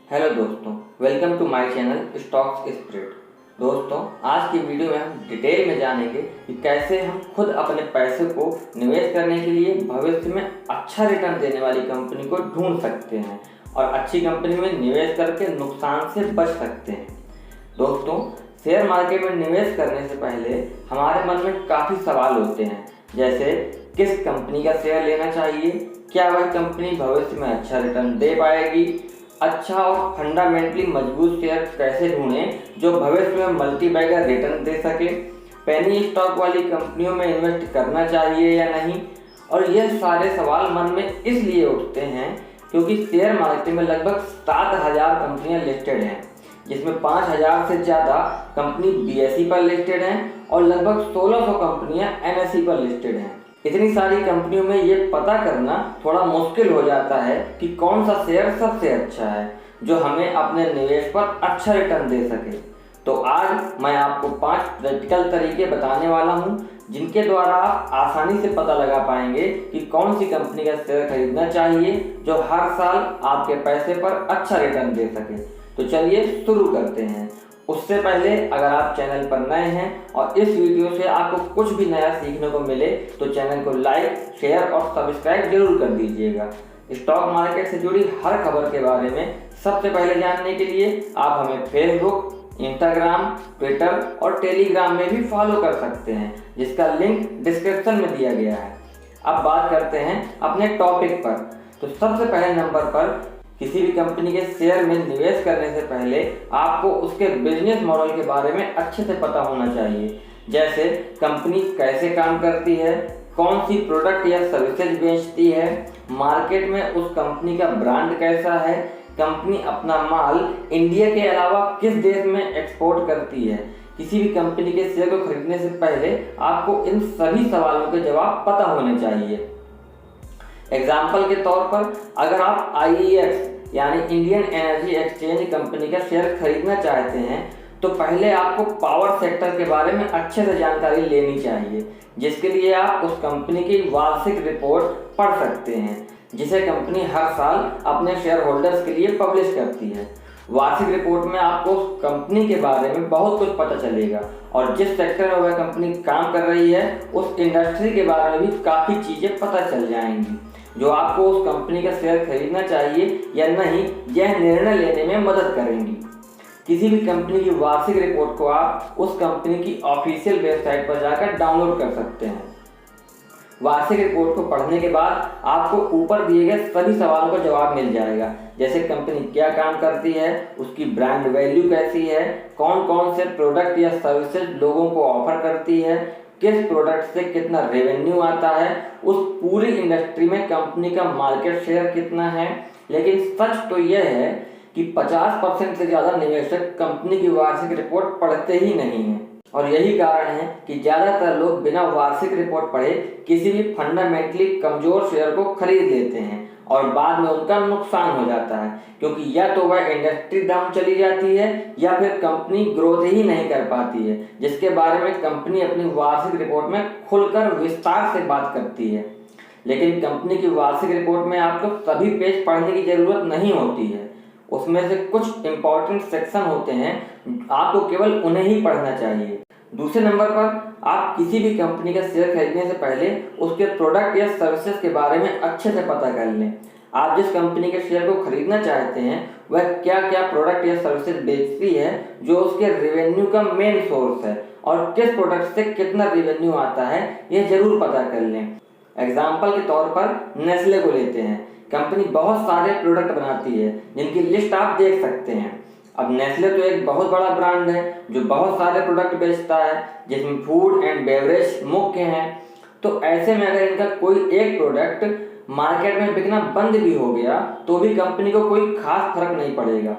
Hello दोस्तों, welcome to my channel stocks spread. दोस्तों, आज की वीडियो में हम डिटेल में जानेंगे कि कैसे हम खुद अपने पैसे को निवेश करने के लिए भविष्य में अच्छा रिटर्न देने वाली कंपनी को ढूंढ सकते हैं और अच्छी कंपनी में निवेश करके नुकसान से बच सकते हैं। दोस्तों, शेयर मार्केट में निवेश करने से पहले हमारे मन में काफ़ी सवाल होते हैं, जैसे किस कंपनी का शेयर लेना चाहिए, क्या वह कंपनी भविष्य में अच्छा रिटर्न दे पाएगी, अच्छा और फंडामेंटली मजबूत शेयर कैसे ढूंढें जो भविष्य में मल्टीबैगर रिटर्न दे सके, पेनी स्टॉक वाली कंपनियों में इन्वेस्ट करना चाहिए या नहीं। और यह सारे सवाल मन में इसलिए उठते हैं क्योंकि शेयर मार्केट में लगभग 7,000 कंपनियां लिस्टेड हैं, जिसमें 5,000 से ज़्यादा कंपनी BSE पर लिस्टेड हैं और लगभग 1,600 कंपनियां NSE पर लिस्टेड हैं। इतनी सारी कंपनियों में ये पता करना थोड़ा मुश्किल हो जाता है कि कौन सा शेयर सबसे अच्छा है जो हमें अपने निवेश पर अच्छा रिटर्न दे सके। तो आज मैं आपको 5 प्रैक्टिकल तरीके बताने वाला हूँ जिनके द्वारा आप आसानी से पता लगा पाएंगे कि कौन सी कंपनी का शेयर खरीदना चाहिए जो हर साल आपके पैसे पर अच्छा रिटर्न दे सके। तो चलिए शुरू करते हैं। उससे पहले अगर आप चैनल पर नए हैं और इस वीडियो से आपको कुछ भी नया सीखने को मिले तो चैनल को लाइक, शेयर और सब्सक्राइब जरूर कर दीजिएगा। स्टॉक मार्केट से जुड़ी हर खबर के बारे में सबसे पहले जानने के लिए आप हमें फेसबुक, इंस्टाग्राम, ट्विटर और टेलीग्राम में भी फॉलो कर सकते हैं, जिसका लिंक डिस्क्रिप्शन में दिया गया है। अब बात करते हैं अपने टॉपिक पर। तो सबसे पहले नंबर पर किसी भी कंपनी के शेयर में निवेश करने से पहले आपको उसके बिजनेस मॉडल के बारे में अच्छे से पता होना चाहिए, जैसे कंपनी कैसे काम करती है, कौन सी प्रोडक्ट या सर्विसेज बेचती है, मार्केट में उस कंपनी का ब्रांड कैसा है, कंपनी अपना माल इंडिया के अलावा किस देश में एक्सपोर्ट करती है। किसी भी कंपनी के शेयर को खरीदने से पहले आपको इन सभी सवालों के जवाब पता होने चाहिए। एग्जाम्पल के तौर पर अगर आप IEX यानी इंडियन एनर्जी एक्सचेंज कंपनी का शेयर खरीदना चाहते हैं तो पहले आपको पावर सेक्टर के बारे में अच्छे से जानकारी लेनी चाहिए, जिसके लिए आप उस कंपनी की वार्षिक रिपोर्ट पढ़ सकते हैं, जिसे कंपनी हर साल अपने शेयर होल्डर्स के लिए पब्लिश करती है। वार्षिक रिपोर्ट में आपको उस कंपनी के बारे में बहुत कुछ पता चलेगा और जिस सेक्टर में वह कंपनी काम कर रही है उस इंडस्ट्री के बारे में भी काफ़ी चीज़ें पता चल जाएंगी, जो आपको उस कंपनी का शेयर खरीदना चाहिए या नहीं यह निर्णय लेने में मदद करेंगी। किसी भी कंपनी की वार्षिक रिपोर्ट को आप उस कंपनी की ऑफिशियल वेबसाइट पर जाकर डाउनलोड कर सकते हैं। वार्षिक रिपोर्ट को पढ़ने के बाद आपको ऊपर दिए गए सभी सवालों का जवाब मिल जाएगा, जैसे कंपनी क्या काम करती है, उसकी ब्रांड वैल्यू कैसी है, कौन कौन से प्रोडक्ट या सर्विसेज लोगों को ऑफर करती है, किस प्रोडक्ट से कितना रेवेन्यू आता है, उस पूरी इंडस्ट्री में कंपनी का मार्केट शेयर कितना है। लेकिन सच तो यह है कि 50% से ज़्यादा निवेशक कंपनी की वार्षिक रिपोर्ट पढ़ते ही नहीं हैं और यही कारण है कि ज़्यादातर लोग बिना वार्षिक रिपोर्ट पढ़े किसी भी फंडामेंटली कमज़ोर शेयर को खरीद लेते हैं और बाद में उनका नुकसान हो जाता है, क्योंकि या तो वह इंडस्ट्री डाउन चली जाती है या फिर कंपनी ग्रोथ ही नहीं कर पाती है, जिसके बारे में कंपनी अपनी वार्षिक रिपोर्ट में खुलकर विस्तार से बात करती है। लेकिन कंपनी की वार्षिक रिपोर्ट में आपको सभी पेज पढ़ने की ज़रूरत नहीं होती है, उसमें से कुछ इंपॉर्टेंट सेक्शन होते हैं, आपको केवल उन्हें ही पढ़ना चाहिए। दूसरे नंबर पर आप किसी भी कंपनी का शेयर खरीदने से पहले उसके प्रोडक्ट या सर्विसेज के बारे में अच्छे से पता कर लें। आप जिस कंपनी के शेयर को खरीदना चाहते हैं वह क्या क्या प्रोडक्ट या सर्विसेज बेचती है जो उसके रेवेन्यू का मेन सोर्स है और किस प्रोडक्ट से कितना रेवेन्यू आता है यह जरूर पता कर लें। एग्जाम्पल के तौर पर नेस्ले को लेते हैं। कंपनी बहुत सारे प्रोडक्ट बनाती है जिनकी लिस्ट आप देख सकते हैं। अब नेस्ले तो एक बहुत बड़ा ब्रांड है जो बहुत सारे प्रोडक्ट बेचता है, जिसमें फूड एंड बेवरेज मुख्य हैं। तो ऐसे में अगर इनका कोई एक प्रोडक्ट मार्केट में बिकना बंद भी हो गया तो भी कंपनी को कोई खास फर्क नहीं पड़ेगा।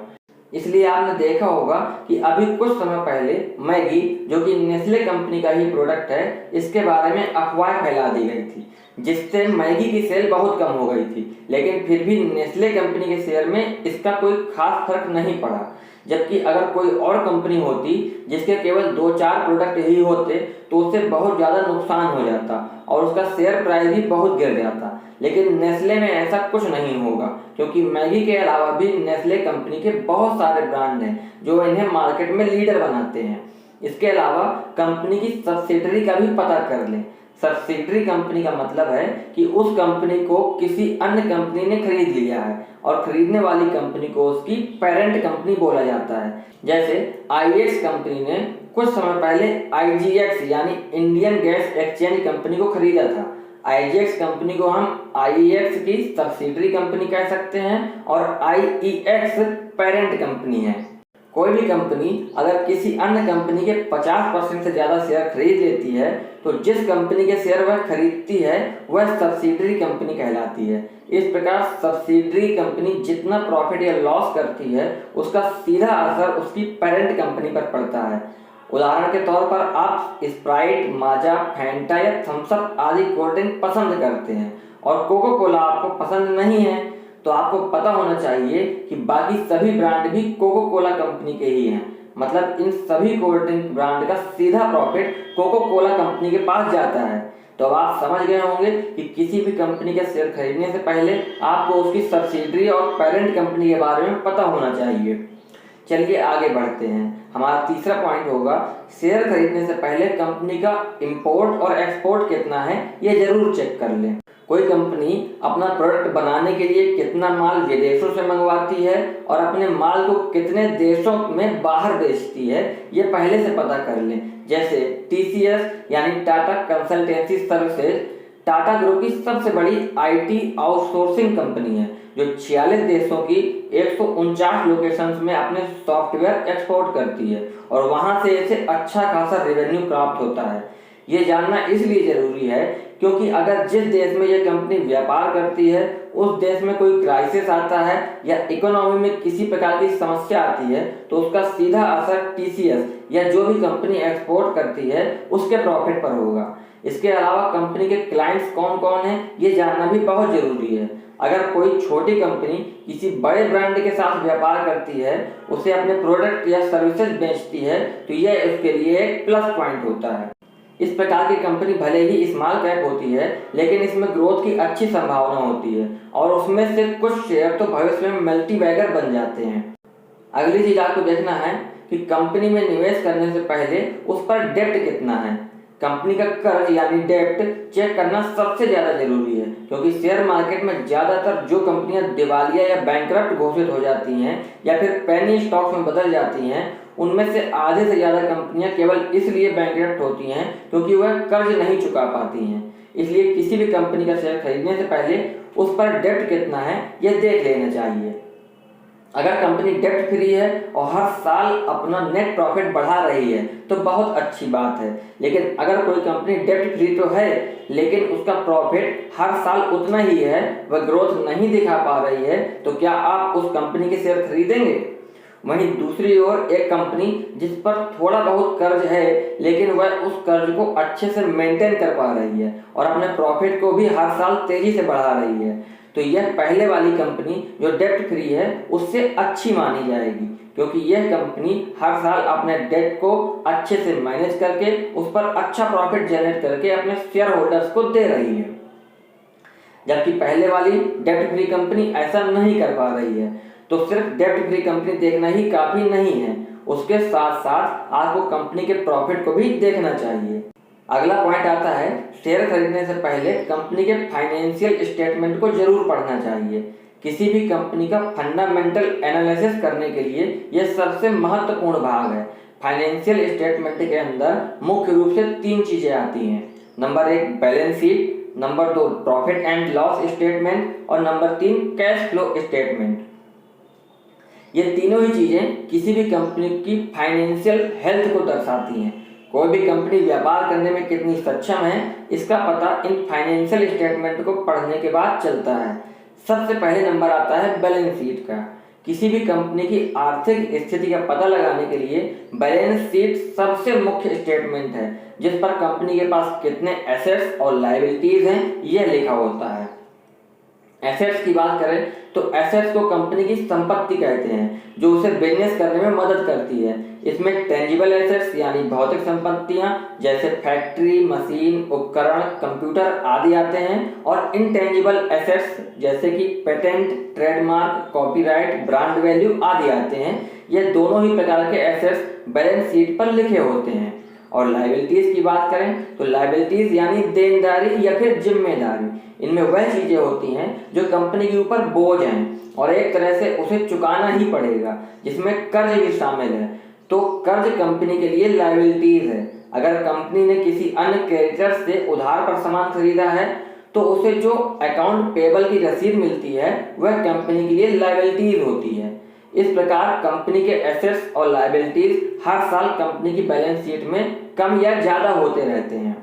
इसलिए आपने देखा होगा कि अभी कुछ समय पहले मैगी, जो कि नेस्ले कंपनी का ही प्रोडक्ट है, इसके बारे में अफवाह फैला दी गई थी, जिससे मैगी की सेल बहुत कम हो गई थी, लेकिन फिर भी नेस्ले कंपनी के शेयर में इसका कोई खास फर्क नहीं पड़ा। जबकि अगर कोई और कंपनी होती जिसके केवल 2-4 प्रोडक्ट ही होते तो उससे बहुत ज़्यादा नुकसान हो जाता और उसका शेयर प्राइस भी बहुत गिर जाता। लेकिन नेस्ले में ऐसा कुछ नहीं होगा, क्योंकि मैगी के अलावा भी नेस्ले कंपनी के बहुत सारे ब्रांड हैं जो इन्हें मार्केट में लीडर बनाते हैं। इसके अलावा कंपनी की सब्सिडरी का भी पता कर लें। सब्सिडरी कंपनी का मतलब है कि उस कंपनी को किसी अन्य कंपनी ने खरीद लिया है और खरीदने वाली कंपनी को उसकी पेरेंट कंपनी बोला जाता है। जैसे आईएक्स कंपनी ने कुछ समय पहले आईजीएक्स यानी इंडियन गैस एक्सचेंज कंपनी को खरीदा था। आईजीएक्स कंपनी को हम आईईएक्स की सब्सिडरी कंपनी कह सकते हैं और आईईएक्स पेरेंट कंपनी है। कोई भी कंपनी अगर किसी अन्य कंपनी के 50% से ज़्यादा शेयर खरीद लेती है तो जिस कंपनी के शेयर वह खरीदती है वह सब्सिडरी कंपनी कहलाती है। इस प्रकार सब्सिडरी कंपनी जितना प्रॉफिट या लॉस करती है उसका सीधा असर उसकी पेरेंट कंपनी पर पड़ता है। उदाहरण के तौर पर आप स्प्राइट, माजा, फैंटा या थम्स अप आदि कोल्ड ड्रिंक पसंद करते हैं और कोको कोला आपको पसंद नहीं है, तो आपको पता होना चाहिए कि बाकी सभी ब्रांड भी कोको कोला कंपनी के ही हैं। मतलब इन सभी कोल्ड ड्रिंक ब्रांड का सीधा प्रॉफिट कोको कोला कंपनी के पास जाता है। तो अब आप समझ गए होंगे कि किसी भी कंपनी का शेयर खरीदने से पहले आपको उसकी सब्सिडरी और पेरेंट कंपनी के बारे में पता होना चाहिए। चलिए आगे बढ़ते हैं। हमारा तीसरा पॉइंट होगा, शेयर खरीदने से पहले कंपनी का इंपोर्ट और एक्सपोर्ट कितना है ये जरूर चेक कर लें। कोई कंपनी अपना प्रोडक्ट बनाने के लिए कितना माल विदेशों से मंगवाती है और अपने माल को कितने देशों में बाहर बेचती है ये पहले से पता कर लें। जैसे टीसीएस यानी Tata consultancy services Tata group की सबसे बड़ी आईटी आउटसोर्सिंग कंपनी है जो 46 देशों की 149 लोकेशंस में अपने सॉफ्टवेयर एक्सपोर्ट करती है और वहां से इसे अच्छा खासा रेवेन्यू प्राप्त होता है। ये जानना इसलिए जरूरी है क्योंकि अगर जिस देश में यह कंपनी व्यापार करती है उस देश में कोई क्राइसिस आता है या इकोनॉमी में किसी प्रकार की समस्या आती है तो उसका सीधा असर टीसीएस या जो भी कंपनी एक्सपोर्ट करती है उसके प्रॉफिट पर होगा। इसके अलावा कंपनी के क्लाइंट्स कौन कौन हैं ये जानना भी बहुत जरूरी है। अगर कोई छोटी कंपनी किसी बड़े ब्रांड के साथ व्यापार करती है, उसे अपने प्रोडक्ट या सर्विसेज बेचती है तो यह उसके लिए एक प्लस पॉइंट होता है। इस प्रकार की कंपनी भले ही स्मॉल कैप होती है लेकिन इसमें ग्रोथ की अच्छी संभावना होती है और उसमें से कुछ शेयर तो भविष्य में मल्टी बैगर बन जाते हैं। अगली चीज आपको देखना है कि कंपनी में निवेश करने से पहले उस पर डेप्ट कितना है। कंपनी का कर्ज यानी डेप्ट चेक करना सबसे ज़्यादा जरूरी है क्योंकि शेयर मार्केट में ज़्यादातर जो कंपनियां दिवालिया या बैंकरप्ट घोषित हो जाती हैं या फिर पेनी स्टॉक्स में बदल जाती हैं उनमें से आधे से ज़्यादा कंपनियां केवल इसलिए बैंकरप्ट होती हैं क्योंकि वह कर्ज नहीं चुका पाती हैं। इसलिए किसी भी कंपनी का शेयर खरीदने से पहले उस पर डेप्ट कितना है यह देख लेना चाहिए। अगर कंपनी डेप्ट फ्री है और हर साल अपना नेट प्रॉफिट बढ़ा रही है तो बहुत अच्छी बात है, लेकिन अगर कोई कंपनी डेप्ट फ्री तो है लेकिन उसका प्रॉफिट हर साल उतना ही है, वह ग्रोथ नहीं दिखा पा रही है, तो क्या आप उस कंपनी के शेयर खरीदेंगे? वहीं दूसरी ओर एक कंपनी जिस पर थोड़ा बहुत कर्ज है लेकिन वह उस कर्ज को अच्छे से मेंटेन कर पा रही है और अपने प्रॉफिट को भी हर साल तेजी से बढ़ा रही है, तो यह पहले वाली कंपनी जो डेप्ट फ्री है उससे अच्छी मानी जाएगी क्योंकि यह कंपनी हर साल अपने डेट को अच्छे से मैनेज करके उस पर अच्छा प्रॉफिट जनरेट करके अपने शेयर होल्डर्स को दे रही है। जबकि पहले वाली डेप्ट फ्री कंपनी ऐसा नहीं कर पा रही है, तो सिर्फ डेप्ट फ्री कंपनी देखना ही काफी नहीं है, उसके साथ साथ आपको कंपनी के प्रॉफिट को भी देखना चाहिए। अगला पॉइंट आता है, शेयर खरीदने से पहले कंपनी के फाइनेंशियल स्टेटमेंट को जरूर पढ़ना चाहिए। किसी भी कंपनी का फंडामेंटल एनालिसिस करने के लिए यह सबसे महत्वपूर्ण भाग है। फाइनेंशियल स्टेटमेंट के अंदर मुख्य रूप से 3 चीजें आती हैं। Number 1 balance sheet, number 2 profit and loss statement और नंबर 3 कैश फ्लो स्टेटमेंट। ये तीनों ही चीजें किसी भी कंपनी की फाइनेंशियल हेल्थ को दर्शाती हैं। कोई भी कंपनी व्यापार करने में कितनी सक्षम है इसका पता इन फाइनेंशियल स्टेटमेंट को पढ़ने के बाद चलता है। सबसे पहले नंबर आता है बैलेंस शीट का। किसी भी कंपनी की आर्थिक स्थिति का पता लगाने के लिए बैलेंस शीट सबसे मुख्य स्टेटमेंट है, जिस पर कंपनी के पास कितने एसेट्स और लायबिलिटीज हैं यह लिखा होता है। एसेट्स की बात करें तो एसेट्स को कंपनी की संपत्ति कहते हैं, जो उसे बिजनेस करने में मदद करती है। इसमें टेंजिबल एसेट्स यानी भौतिक संपत्तियां जैसे फैक्ट्री, मशीन, उपकरण, कंप्यूटर आदि आते हैं, और इनटेंजिबल एसेट्स जैसे कि patent, trademark, copyright, brand value आदि आते हैं। ये दोनों ही प्रकार के एसेट्स बैलेंस शीट पर लिखे होते हैं। और लायबिलिटीज की बात करें तो लायबिलिटीज यानी देनदारी या फिर जिम्मेदारी, इनमें वह चीजें होती हैं जो कंपनी के ऊपर बोझ हैं और एक तरह से उसे चुकाना ही पड़ेगा, जिसमें कर्ज भी शामिल है। तो कर्ज कंपनी के लिए लायबिलिटीज है। अगर कंपनी ने किसी अन्य क्रेडिटर से उधार पर सामान खरीदा है तो उसे जो अकाउंट पेबल की रसीद मिलती है वह कंपनी के लिए लायबिलिटीज होती है। इस प्रकार कंपनी के एसेट्स और लायबिलिटीज हर साल कंपनी की बैलेंस शीट में कम या ज्यादा होते रहते हैं।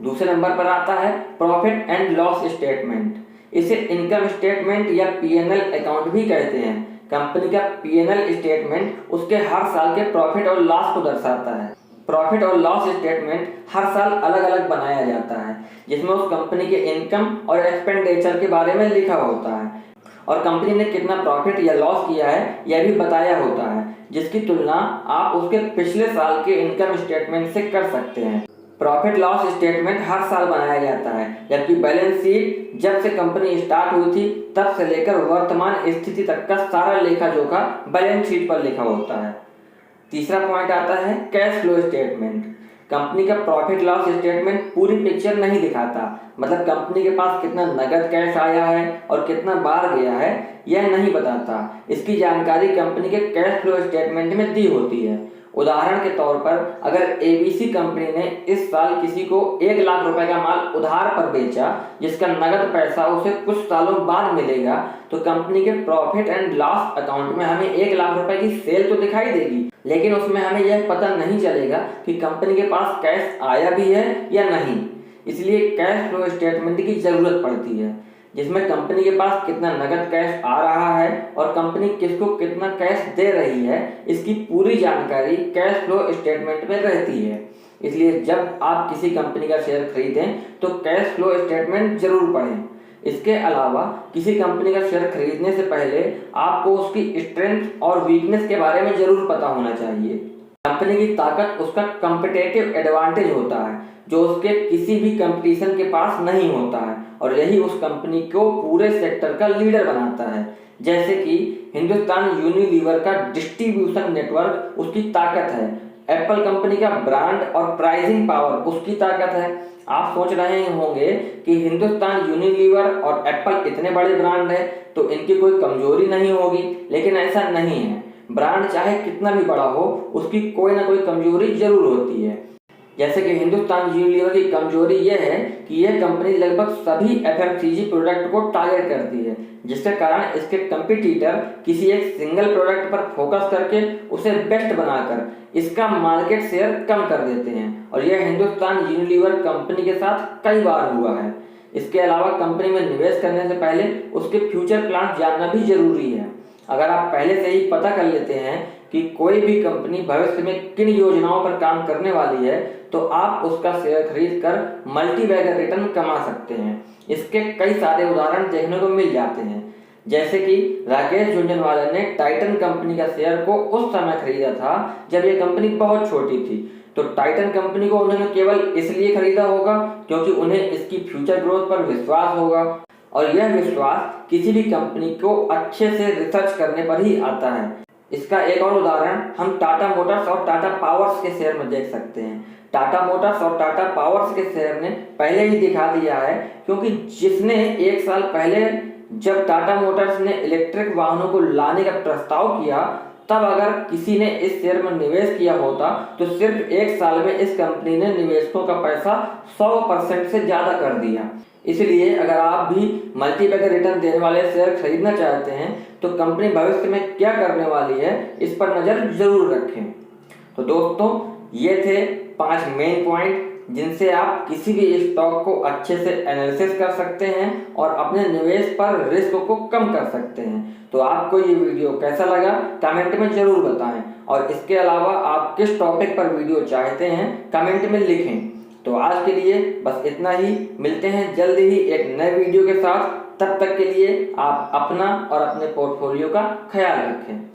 दूसरे नंबर पर आता है प्रॉफिट एंड लॉस स्टेटमेंट। इसे इनकम स्टेटमेंट या पीएनएल अकाउंट भी कहते हैं। कंपनी का पीएनएल स्टेटमेंट उसके हर साल के प्रॉफिट और लॉस को दर्शाता है। प्रॉफिट और लॉस स्टेटमेंट हर साल अलग अलग बनाया जाता है, जिसमें उस कंपनी के इनकम और एक्सपेंडिचर के बारे में लिखा होता है और कंपनी ने कितना प्रॉफिट या लॉस किया है यह भी बताया होता है, जिसकी तुलना आप उसके पिछले साल के इनकम स्टेटमेंट से कर सकते हैं। प्रॉफिट लॉस स्टेटमेंट हर साल बनाया जाता है, जबकि बैलेंस शीट जब से कंपनी स्टार्ट हुई थी तब से लेकर वर्तमान स्थिति तक का सारा लेखा जोखा बैलेंस शीट पर लिखा होता है। तीसरा पॉइंट आता है कैश फ्लो स्टेटमेंट। कंपनी का प्रॉफिट लॉस स्टेटमेंट पूरी पिक्चर नहीं दिखाता, मतलब कंपनी के पास कितना नगद कैश आया है और कितना बाहर गया है यह नहीं बताता। इसकी जानकारी कंपनी के कैश फ्लो स्टेटमेंट में दी होती है। उदाहरण के तौर पर अगर एबीसी कंपनी ने इस साल किसी को 1 लाख रुपए का माल उधार पर बेचा, जिसका नगद पैसा उसे कुछ सालों बाद मिलेगा, तो कंपनी के प्रॉफिट एंड लॉस अकाउंट में हमें 1 लाख रुपए की सेल तो दिखाई देगी, लेकिन उसमें हमें यह पता नहीं चलेगा कि कंपनी के पास कैश आया भी है या नहीं। इसलिए कैश फ्लो स्टेटमेंट की जरूरत पड़ती है, जिसमें कंपनी के पास कितना नगद कैश आ रहा है और कंपनी किसको कितना कैश दे रही है, इसकी पूरी जानकारी कैश फ्लो स्टेटमेंट में रहती है। इसलिए जब आप किसी कंपनी का शेयर खरीदें तो कैश फ्लो स्टेटमेंट जरूर पढ़ें। इसके अलावा किसी कंपनी का शेयर खरीदने से पहले आपको उसकी स्ट्रेंथ और वीकनेस के बारे में जरूर पता होना चाहिए। कंपनी की ताकत उसका कॉम्पिटिटिव एडवांटेज होता है, जो उसके किसी भी कंपटीशन के पास नहीं होता है, और यही उस कंपनी को पूरे सेक्टर का लीडर बनाता है। जैसे कि हिंदुस्तान यूनिलीवर का डिस्ट्रीब्यूशन नेटवर्क उसकी ताकत है, एप्पल कंपनी का ब्रांड और प्राइसिंग पावर उसकी ताकत है। आप सोच रहे होंगे कि हिंदुस्तान यूनिलीवर और एप्पल इतने बड़े ब्रांड है तो इनकी कोई कमजोरी नहीं होगी, लेकिन ऐसा नहीं है। ब्रांड चाहे कितना भी बड़ा हो, उसकी कोई ना कोई कमजोरी जरूर होती है। जैसे कि हिंदुस्तान यूनिलीवर की कमजोरी यह है कि यह कंपनी लगभग सभी एफएमसीजी प्रोडक्ट को टारगेट करती है, जिसके कारण इसके कंपटीटर किसी एक सिंगल प्रोडक्ट पर फोकस करके उसे बेस्ट बनाकर इसका मार्केट शेयर कम कर देते हैं, और यह हिंदुस्तान यूनिलीवर कंपनी के साथ कई बार हुआ है। इसके अलावा कंपनी में निवेश करने से पहले उसके फ्यूचर प्लान जानना भी जरूरी है। अगर आप पहले से ही पता कर लेते हैं कि कोई भी कंपनी भविष्य में किन योजनाओं पर काम करने वाली है, तो आप उसका शेयर खरीद कर मल्टीबैगर रिटर्न कमा सकते हैं। इसके कई सारे उदाहरण देखने को मिल जाते हैं, जैसे कि राकेश झुनझुनवाला ने टाइटन कंपनी का शेयर को उस समय खरीदा था जब यह कंपनी बहुत छोटी थी। तो टाइटन कंपनी को उन्होंने केवल इसलिए खरीदा होगा क्योंकि उन्हें इसकी फ्यूचर ग्रोथ पर विश्वास होगा, और यह विश्वास किसी भी कंपनी को अच्छे से रिसर्च करने पर ही आता है। इसका एक और उदाहरण हम टाटा मोटर्स और टाटा पावर्स के शेयर में देख सकते हैं। टाटा मोटर्स और टाटा पावर्स के शेयर ने पहले ही दिखा दिया है, क्योंकि जिसने 1 साल पहले जब टाटा मोटर्स ने इलेक्ट्रिक वाहनों को लाने का प्रस्ताव किया, तब अगर किसी ने इस शेयर में निवेश किया होता तो सिर्फ 1 साल में इस कंपनी ने निवेशकों का पैसा 100% से ज्यादा कर दिया। इसलिए अगर आप भी मल्टीबैगर रिटर्न देने वाले शेयर खरीदना चाहते हैं तो कंपनी भविष्य में क्या करने वाली है इस पर नजर जरूर रखें। तो दोस्तों, ये थे 5 मेन पॉइंट जिनसे आप किसी भी स्टॉक को अच्छे से एनालिसिस कर सकते हैं और अपने निवेश पर रिस्क को कम कर सकते हैं। तो आपको ये वीडियो कैसा लगा कमेंट में ज़रूर बताएं, और इसके अलावा आप किस टॉपिक पर वीडियो चाहते हैं कमेंट में लिखें। तो आज के लिए बस इतना ही, मिलते हैं जल्द ही एक नए वीडियो के साथ। तब तक के लिए आप अपना और अपने पोर्टफोलियो का ख्याल रखें।